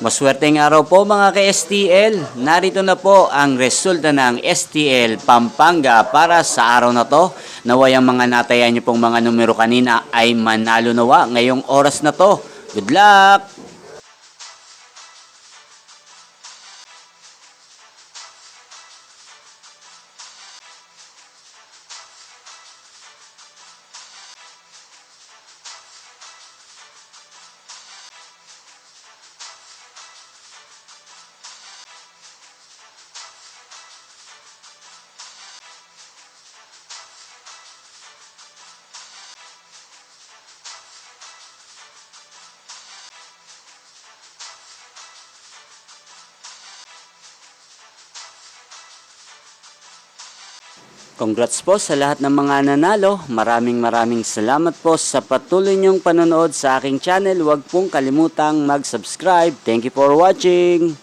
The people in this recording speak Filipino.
Maswerteng araw po mga ka-STL. Narito na po ang resulta ng STL Pampanga para sa araw na to. Naway ang mga natayan niyo pong mga numero kanina ay manalo nawa ngayong oras na to. Good luck! Congrats po sa lahat ng mga nanalo. Maraming salamat po sa patuloy niyong panonood sa aking channel. Huwag pong kalimutang mag-subscribe. Thank you for watching.